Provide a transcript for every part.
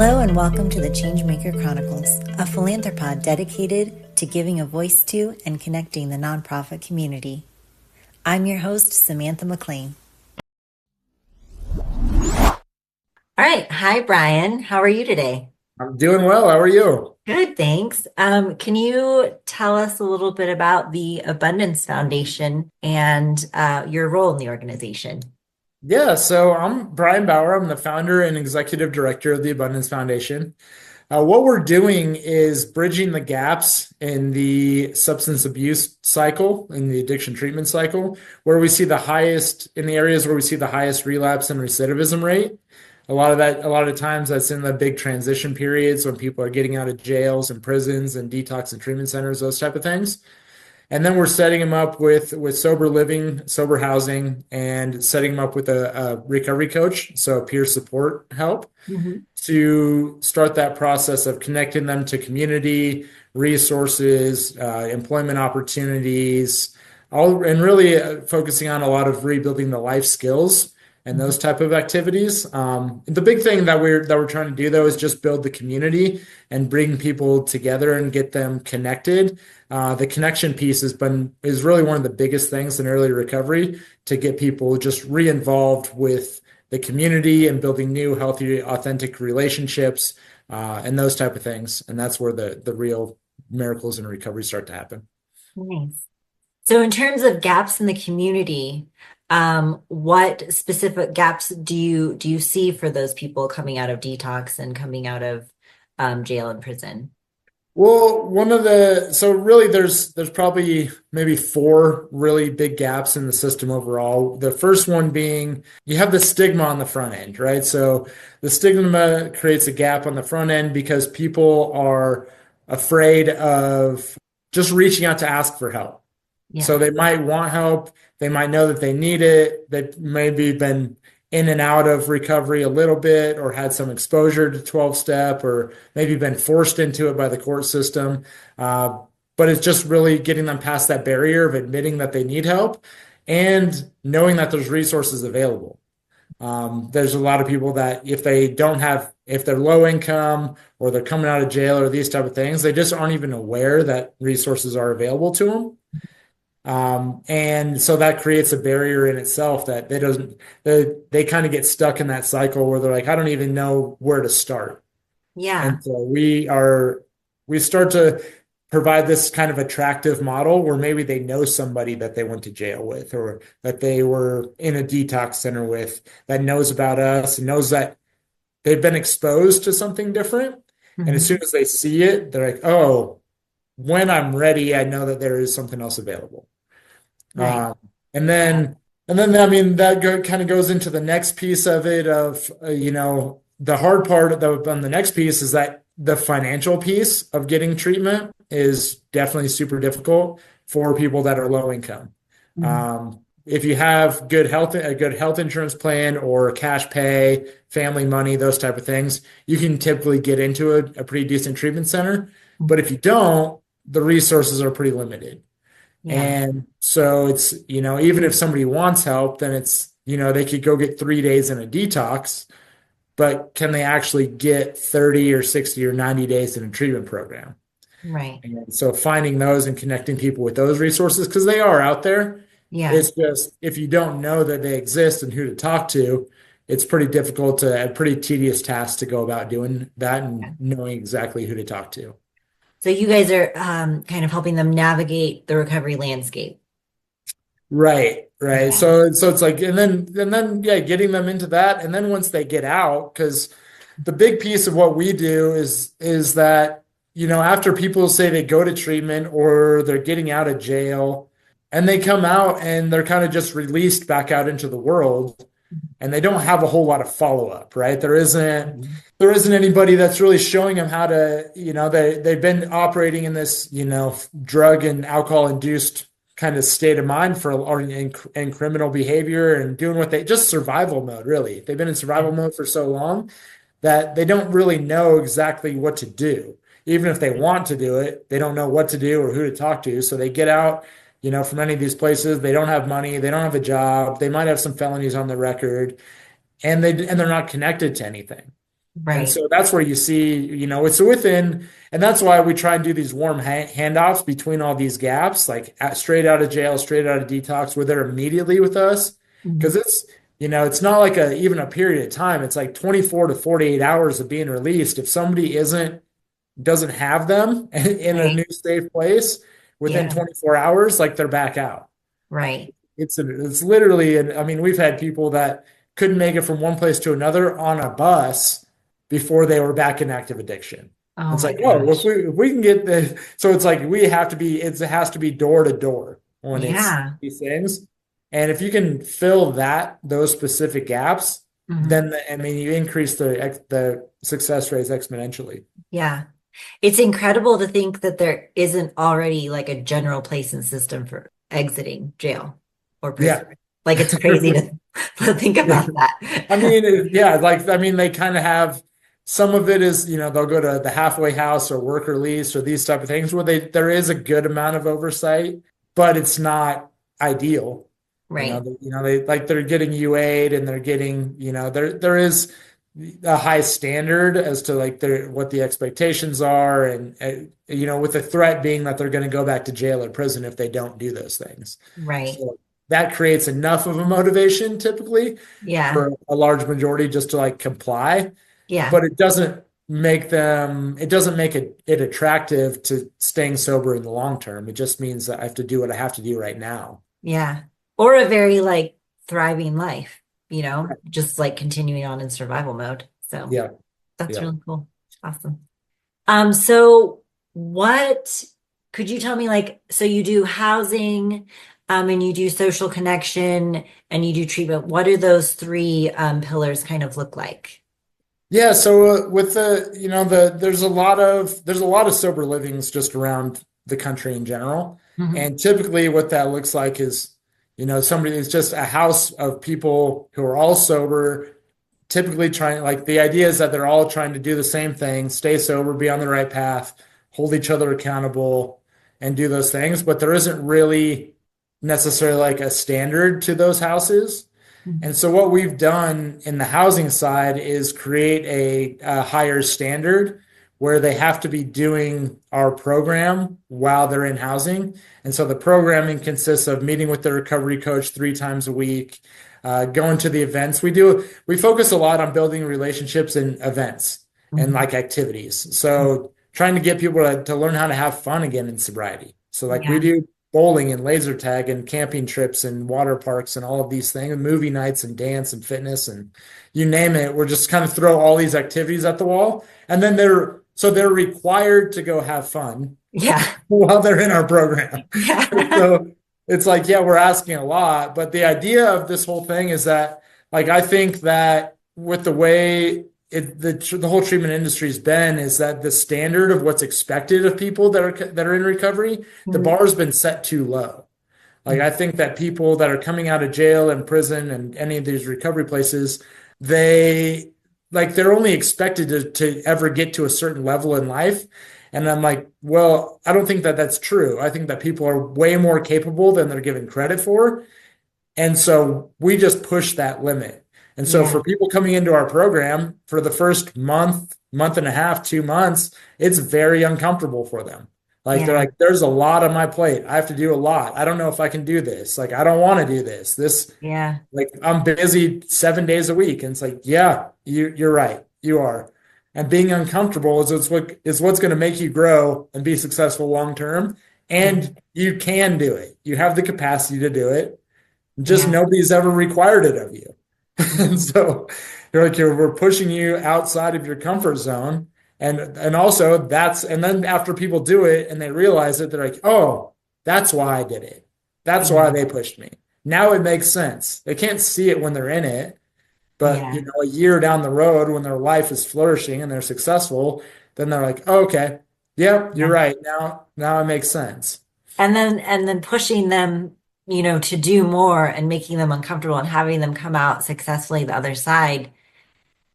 Hello and welcome to the Changemaker Chronicles, a philanthropod dedicated to giving a voice to and connecting the nonprofit community. I'm your host, Samantha McLean. All right. Hi, Brian. How are you today? I'm doing well. How are you? Good, thanks. Can you tell us a little bit about the Abundance Foundation and your role in the organization? Yeah, so I'm Brian Bauer. I'm the founder and executive director of the Abundance Foundation. What we're doing is bridging the gaps in the substance abuse cycle, in the addiction treatment cycle, where we see the highest, in the areas where we see the highest relapse and recidivism rate. A lot of times that's in the big transition periods when people are getting out of jails and prisons and detox and treatment centers, those type of things. And then we're setting them up with sober living, sober housing, and setting them up with a recovery coach, so peer support help Mhm. to start that process of connecting them to community, resources, employment opportunities, all, and really focusing on a lot of rebuilding the life skills and those type of activities. The big thing that we're trying to do though is just build the community and bring people together and get them connected. The connection piece is really one of the biggest things in early recovery to get people just re-involved with the community and building new, healthy, authentic relationships, and those type of things. And that's where the real miracles in recovery start to happen. Nice. So in terms of gaps in the community, what specific gaps do you see for those people coming out of detox and coming out of jail and prison? Well, so really there's probably maybe four really big gaps in the system overall. The first one being you have the stigma on the front end, right? So the stigma creates a gap on the front end because people are afraid of just reaching out to ask for help. Yeah. So they might want help. They might know that they need it. They've maybe been in and out of recovery a little bit or had some exposure to 12 step or maybe been forced into it by the court system. Uh, but it's just really getting them past that barrier of admitting that they need help and knowing that there's resources available. There's a lot of people that if they're low income or they're coming out of jail or these type of things, they just aren't even aware that resources are available to them. And so that creates a barrier in itself that they kind of get stuck in that cycle where they're like, I don't even know where to start. Yeah. And so we start to provide this kind of attractive model where maybe they know somebody that they went to jail with or that they were in a detox center with that knows about us and knows that they've been exposed to something different. And as Mhm. soon as they see it, they're like, oh, when I'm ready, I know that there is something else available. Right. Um, and then, I mean, kind of goes into the next piece of it of, the hard part on the next piece is that the financial piece of getting treatment is definitely super difficult for people that are low income. Mhm. If you have a good health insurance plan or cash pay, family money, those type of things, you can typically get into a pretty decent treatment center. But if you don't, the resources are pretty limited. Yeah. And so it's, even if somebody wants help, then it's, they could go get 3 days in a detox, but can they actually get 30 or 60 or 90 days in a treatment program? Right. And so finding those and connecting people with those resources, because they are out there, Yeah. it's just if you don't know that they exist and who to talk to, it's pretty difficult a pretty tedious task to go about doing that and knowing exactly who to talk to. So you guys are kind of helping them navigate the recovery landscape. Right, right. Yeah. So it's like, and then yeah, getting them into that, and then once they get out, because the big piece of what we do is that after people say they go to treatment or they're getting out of jail, and they come out and they're kind of just released back out into the world, and they don't have a whole lot of follow up, right? Mhm. There isn't anybody that's really showing them how to, they've been operating in this, drug and alcohol induced kind of state of mind in criminal behavior and doing what they just survival mode, really. They've been in survival mode for so long that they don't really know exactly what to do. Even if they want to do it, they don't know what to do or who to talk to. So they get out, from any of these places. They don't have money. They don't have a job. They might have some felonies on the record, and they're not connected to anything. And Right. so that's where you see, it's within, and that's why we try and do these warm handoffs between all these gaps, like straight out of jail, straight out of detox, where they're immediately with us. Because Mhm. it's not like even a period of time. It's like 24 to 48 hours of being released. If somebody doesn't have them in a Right. new safe place within Yeah. 24 hours, like they're back out. Right. It's literally, and I mean, we've had people that couldn't make it from one place to another on a bus before they were back in active addiction. Oh It's my like, oh, well, gosh. if we can get the, so it's like it has to be door to door when it's Yeah. these things. And if you can fill those specific gaps, Mhm. then I mean, you increase the success rates exponentially. Yeah. It's incredible to think that there isn't already like a general place and system for exiting jail or prison. Yeah. Like it's crazy to, to think about I that. mean, yeah, like I mean, they kind of have some of it is, they'll go to the halfway house or work release or these type of things where there is a good amount of oversight, but it's not ideal. Right. They're getting UA'd and they're getting, there is a high standard as to like what the expectations are and with the threat being that they're going to go back to jail or prison if they don't do those things. Right. So that creates enough of a motivation typically Yeah. for a large majority just to like comply, Yeah. but it doesn't make it attractive to staying sober in the long term. It just means that I have to do what I have to do right now. Yeah. Or a very like thriving life, just like continuing on in survival mode. So Yeah, that's yeah. really cool. Awesome. So what could you tell me like so you do housing and you do social connection and you do treatment. What do those three pillars kind of look like? Yeah, so with there's a lot of sober livings just around the country in general, Hmm. and typically what that looks like is, somebody is just a house of people who are all sober, typically trying, like the idea is that they're all trying to do the same thing, stay sober, be on the right path, hold each other accountable, and do those things, but there isn't really necessarily like a standard to those houses. And so what we've done in the housing side is create a higher standard where they have to be doing our program while they're in housing. And so the programming consists of meeting with the recovery coach 3 times a week, going to the events. We focus a lot on building relationships and events and Hmm. like activities. So trying to get people to learn how to have fun again in sobriety. So like we Yeah. do bowling and laser tag and camping trips and water parks and all of these things, and movie nights and dance and fitness and you name it. We're just kind of throw all these activities at the wall. And then they're required to go have fun Yeah. while they're in our program. Yeah. So it's like, yeah, we're asking a lot. But the idea of this whole thing is that, like, I think that with the way the whole treatment industry has been, is that the standard of what's expected of people that are in recovery, the Mhm. bar has been set too low. Like, I think that people that are coming out of jail and prison and any of these recovery places, they they're only expected to ever get to a certain level in life. And I'm like, well, I don't think that that's true. I think that people are way more capable than they're given credit for. And so we just push that limit. And so Yeah. for people coming into our program for the first month and a half, 2 months, it's very uncomfortable for them. Like they're Yeah. like, there's a lot on my plate. I have to do a lot. I don't know if I can do this. Like, I don't want to do this. Yeah. Like, I'm busy 7 days a week. And it's like, yeah, you're right. You are. And being uncomfortable is what's going to make you grow and be successful long term. Yeah. And you can do it. You have the capacity to do it. Just Yeah. nobody's ever required it of you. And so we're pushing you outside of your comfort zone. And also and then after people do it and they realize it, they're like, oh, that's why I did it. That's why Yeah. they pushed me. Now it makes sense. They can't see it when they're in it, but Yeah. a year down the road when their life is flourishing and they're successful, then they're like, oh, okay, yep, you're Yeah. right. Now it makes sense. And then pushing them, to do more and making them uncomfortable and having them come out successfully the other side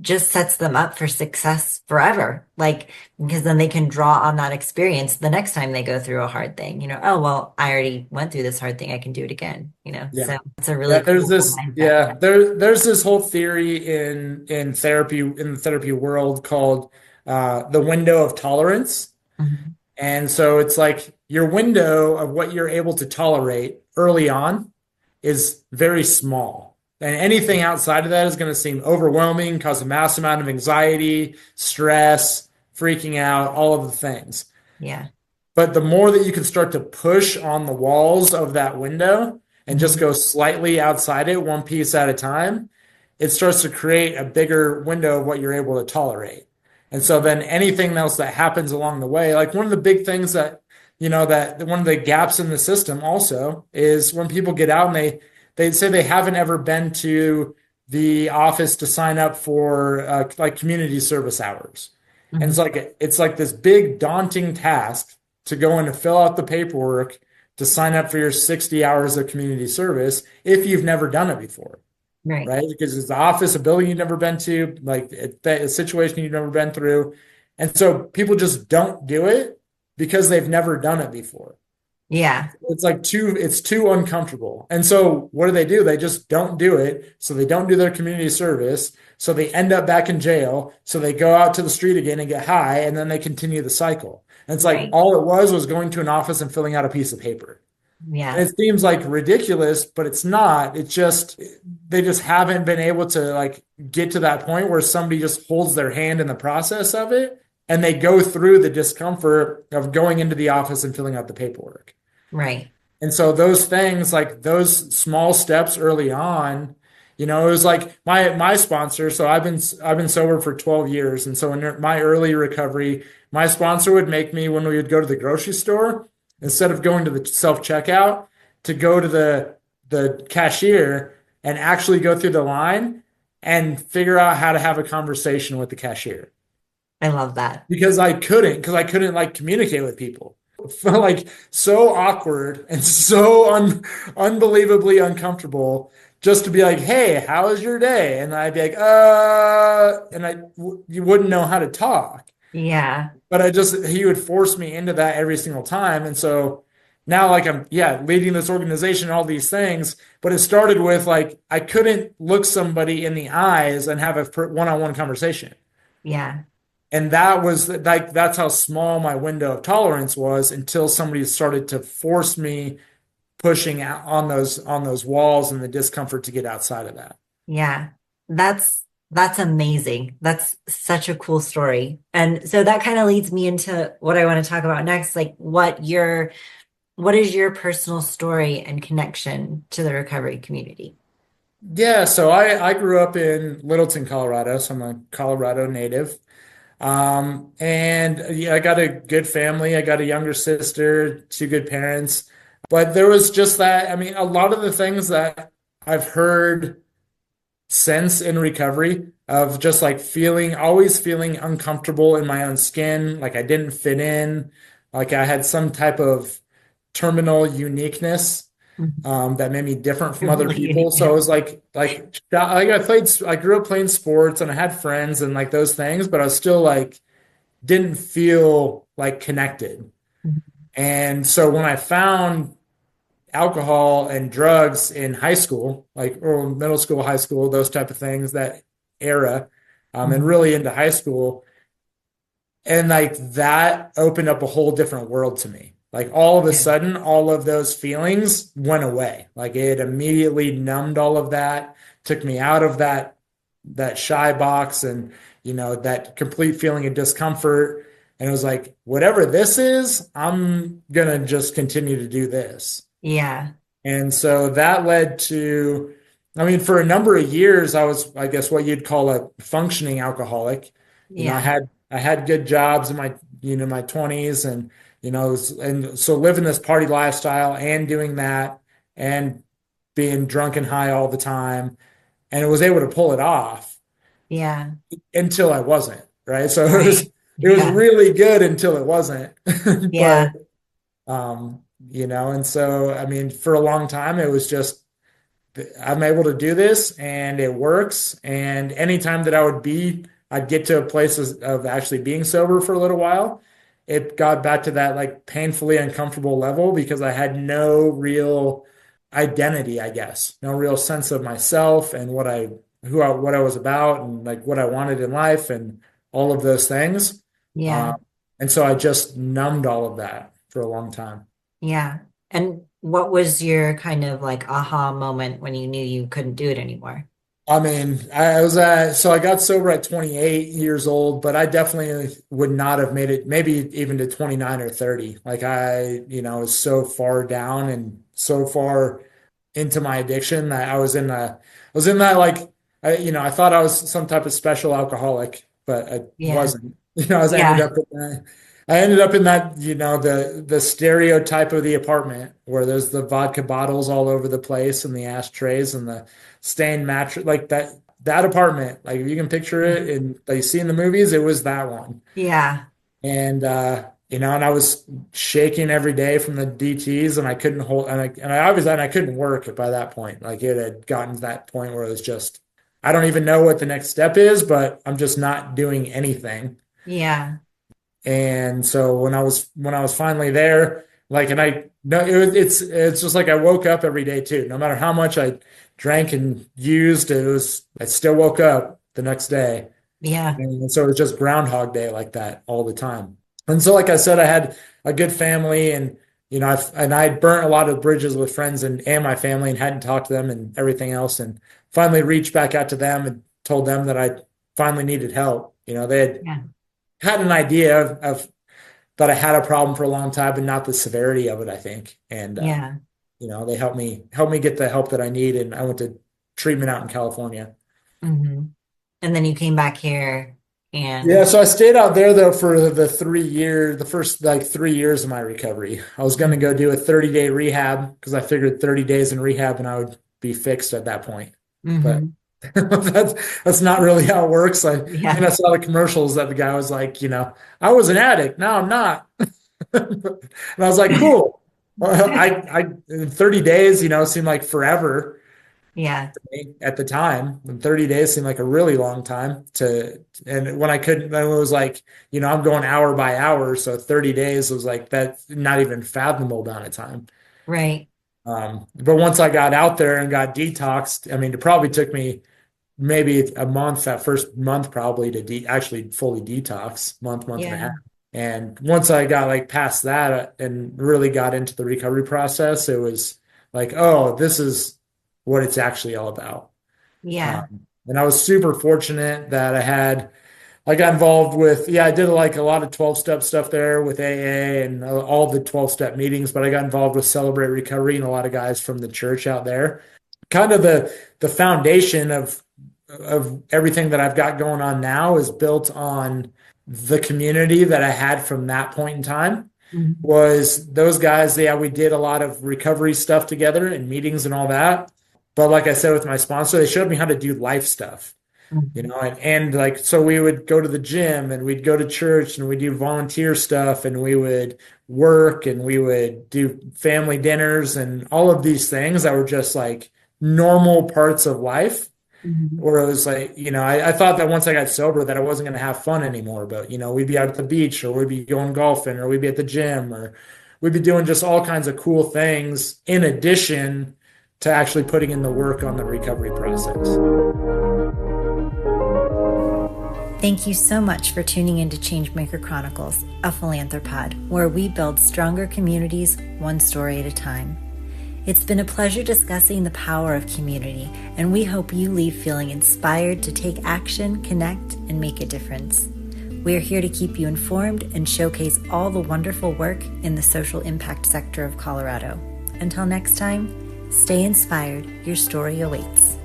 just sets them up for success forever. Like, because then they can draw on that experience the next time they go through a hard thing, oh, well, I already went through this hard thing. I can do it again. Yeah. So it's a really Yeah, cool mindset. there's this whole theory in therapy in the therapy world called the window of tolerance. Mhm. And so it's like your window of what you're able to tolerate early on is very small. And anything outside of that is going to seem overwhelming, cause a mass amount of anxiety, stress, freaking out, all of the things. Yeah. But the more that you can start to push on the walls of that window and just Mhm. go slightly outside it, one piece at a time, it starts to create a bigger window of what you're able to tolerate. And so then anything else that happens along the way, like one of the big things that, that one of the gaps in the system also is when people get out and they say they haven't ever been to the office to sign up for like community service hours. And Mhm. it's like this big daunting task to go in and fill out the paperwork to sign up for your 60 hours of community service if you've never done it before, Right. right? Because it's the office, a building you've never been to, like a situation you've never been through. And so people just don't do it because they've never done it before. Yeah. It's too uncomfortable. And so what do? They just don't do it. So they don't do their community service. So they end up back in jail. So they go out to the street again and get high, and then they continue the cycle. And it's like Right. all it was going to an office and filling out a piece of paper. And Yeah. it seems like ridiculous, but it's not. It's just they just haven't been able to like get to that point where somebody just holds their hand in the process of it and they go through the discomfort of going into the office and filling out the paperwork. Right. And so those things, like those small steps early on, it was like my sponsor. So I've been sober for 12 years, and so in my early recovery, my sponsor would make me when we would go to the grocery store, instead of going to the self checkout, to go to the cashier and actually go through the line and figure out how to have a conversation with the cashier I love that. because I couldn't like communicate with people. Like so awkward and so unbelievably uncomfortable just to be like, "Hey, how was your day?" And I'd be like, and you wouldn't know how to talk. Yeah. But he would force me into that every single time. And so now like I'm leading this organization and all these things, but it started with like I couldn't look somebody in the eyes and have a one-on-one conversation. Yeah. And that was like that's how small my window of tolerance was until somebody started to force me pushing out on those walls and the discomfort to get outside of that. Yeah. That's amazing. That's such a cool story. And so that kind of leads me into what I want to talk about next, like what is your personal story and connection to the recovery community? Yeah, so I grew up in Littleton, Colorado, so I'm a Colorado native. And yeah, I got a good family. I got a younger sister, two good parents. But there was just that, I mean, a lot of the things that I've heard since in recovery of just like always feeling uncomfortable in my own skin, like I didn't fit in, like I had some type of terminal uniqueness Mhm. that made me different from other Really people. unique. So it was I grew up playing sports and I had friends and like those things, but I was still like didn't feel like connected. And so when I found alcohol and drugs in high school, like or middle school, high school, those type of things, that era, and Mhm. really into high school, and like that opened up a whole different world to me. Like all of a Yeah. sudden, all of those feelings went away. Like it immediately numbed all of that, took me out of that shy box and that complete feeling of discomfort. And it was like, whatever this is, I'm gonna just continue to do this. Yeah. And so that led to, I mean, for a number of years, I was, I guess, what you'd call a functioning alcoholic. Yeah. I had good jobs in my 20s and, and so living this party lifestyle and doing that and being drunk and high all the time. And it was able to pull it off Yeah. until I wasn't, right? So Right. it was Yeah. really good until it wasn't. But Yeah. and so I mean, for a long time, it was just I'm able to do this and it works. And anytime that I'd get to a place of actually being sober for a little while, it got back to that like painfully uncomfortable level because I had no real identity, I guess, no real sense of myself and what I was about and like what I wanted in life and all of those things. Yeah. Um, and so I just numbed all of that for a long time. Yeah. And what was your kind of like aha moment when you knew you couldn't do it anymore? I mean, so I got sober at 28 years old, but I definitely would not have made it maybe even to 29 or 30. Like was so far down and so far into my addiction that I was in that like, I thought I was some type of special alcoholic, but I Yeah. wasn't. Yeah. I ended up in that, the stereotype of the apartment where there's the vodka bottles all over the place and the ashtrays and the stained mattress, like that apartment. Like if you can picture it and like you see in the movies, it was that one. Yeah. And and I was shaking every day from the DTs and I couldn't hold and I couldn't work by that point. Like it had gotten to that point where it was just I don't even know what the next step is, but I'm just not doing anything. Yeah. And so when I was finally there, like, and I no, it's just like I woke up every day too. No matter how much I drank and used, I still woke up the next day. Yeah. And so it was just Groundhog Day like that all the time. And so, like I said, I had a good family, and I burnt a lot of bridges with friends and my family, and hadn't talked to them and everything else, and finally reached back out to them and told them that I finally needed help. They Yeah. had an idea of that I had a problem for a long time, but not the severity of it, I think. And Yeah. they helped me get the help that I need, and I went to treatment out in California. hmm And then you came back here Yeah, and so I stayed out there though for the first like 3 years of my recovery. I was going to go do a 30-day rehab because I figured 30 days in rehab and I would be fixed at that point. But hmm that's not really how it works. yeah. I saw the commercials that the guy was like, I was an addict. Now I'm not. And I was like, cool. Well, in 30 days, seemed like forever Yeah. at the time. And 30 days seemed like a really long time and when I couldn't, then it was like, I'm going hour by hour. So 30 days was like, that's not even fathomable amount of time. Right. But once I got out there and got detoxed, I mean, it probably took me maybe a month, that first month probably to actually fully detox, month and a half. Yeah. And once I got like past that and really got into the recovery process, it was like, oh, this is what it's actually all about. Yeah. And I was super fortunate that I got involved with, yeah, I did like a lot of 12-step stuff there with AA and all the 12-step meetings, but I got involved with Celebrate Recovery and a lot of guys from the church out there. Kind of the foundation of everything that I've got going on now is built on the community that I had from that point in time. hmm Was those guys, yeah, we did a lot of recovery stuff together and meetings and all that. But like I said with my sponsor, they showed me how to do life stuff, hmm and like, so we would go to the gym and we'd go to church and we'd do volunteer stuff and we would work and we would do family dinners and all of these things that were just like normal parts of life. hmm Or it was like, I thought that once I got sober that I wasn't going to have fun anymore, but we'd be out at the beach or we'd be going golfing or we'd be at the gym or we'd be doing just all kinds of cool things in addition to actually putting in the work on the recovery process. Thank you so much for tuning into Changemaker Chronicles, a philanthropod, where we build stronger communities one story at a time. It's been a pleasure discussing the power of community, and we hope you leave feeling inspired to take action, connect, and make a difference. We're here to keep you informed and showcase all the wonderful work in the social impact sector of Colorado. Until next time, stay inspired. Your story awaits.